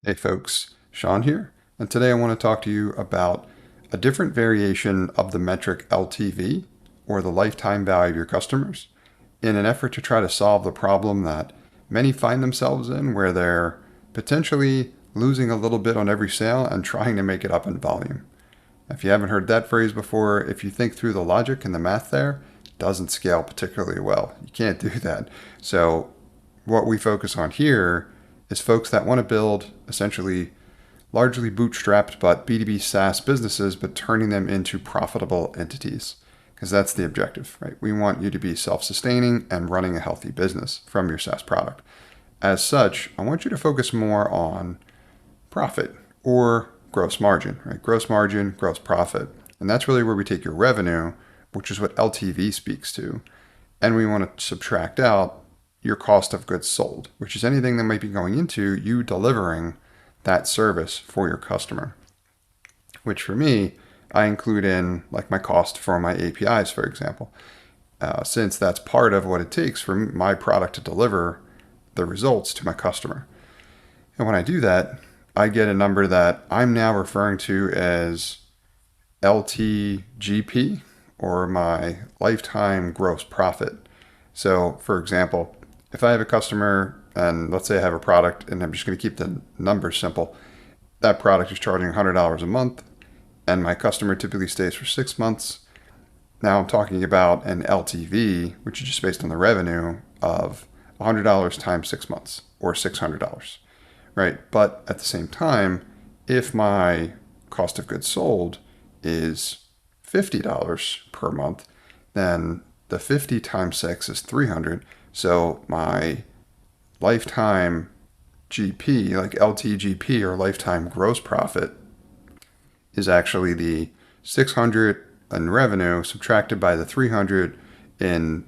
Hey folks, Sean here, and today I want to talk to you about a different variation of the metric LTV, or the lifetime value of your customers, in an effort to try to solve the problem that many find themselves in, where they're potentially losing a little bit on every sale and trying to make it up in volume. If you haven't heard that phrase before, if you think through the logic and the math there, it doesn't scale particularly well. You can't do that. So what we focus on here is folks that want to build essentially largely bootstrapped but B2B SaaS businesses, but turning them into profitable entities. Because that's the objective, right? We want you to be self-sustaining and running a healthy business from your SaaS product. As such, I want you to focus more on profit or gross margin, right? Gross margin, gross profit. And that's really where we take your revenue, which is what LTV speaks to, and we want to subtract out your cost of goods sold, which is anything that might be going into you delivering that service for your customer. Which for me, I include in like my cost for my APIs, for example, since that's part of what it takes for my product to deliver the results to my customer. And when I do that, I get a number that I'm now referring to as LTGP, or my lifetime gross profit. So for example, if I have a customer and let's say I have a product, and I'm just going to keep the numbers simple, that product is charging $100 a month and my customer typically stays for 6 months. Now I'm talking about an LTV, which is just based on the revenue of $100 times 6 months, or $600, right? But at the same time, if my cost of goods sold is $50 per month, then the 50 times 6 is 300. So my lifetime GP, like LTGP, or lifetime gross profit, is actually the 600 in revenue subtracted by the 300 in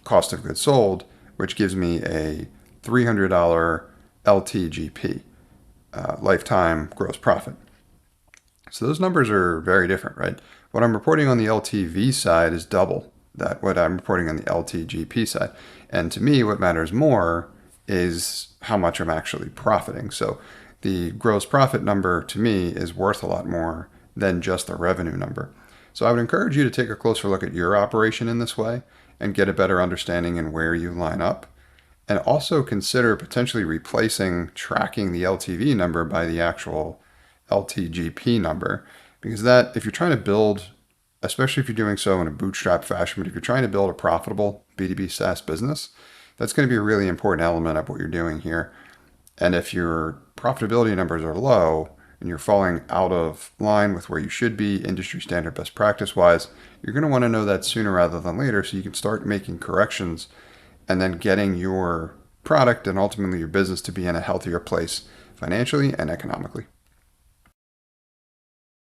cost of goods sold, which gives me a $300 LTGP, lifetime gross profit. So those numbers are very different, right? What I'm reporting on the LTV side is double that what I'm reporting on the LTGP side. And to me, what matters more is how much I'm actually profiting. So the gross profit number to me is worth a lot more than just the revenue number. So I would encourage you to take a closer look at your operation in this way and get a better understanding in where you line up. And also consider potentially replacing tracking the LTV number by the actual LTGP number. Because that, if you're trying to build, especially if you're doing so in a bootstrap fashion, but if you're trying to build a profitable B2B SaaS business, that's going to be a really important element of what you're doing here. And if your profitability numbers are low and you're falling out of line with where you should be industry standard best practice wise, you're going to want to know that sooner rather than later so you can start making corrections and then getting your product and ultimately your business to be in a healthier place financially and economically.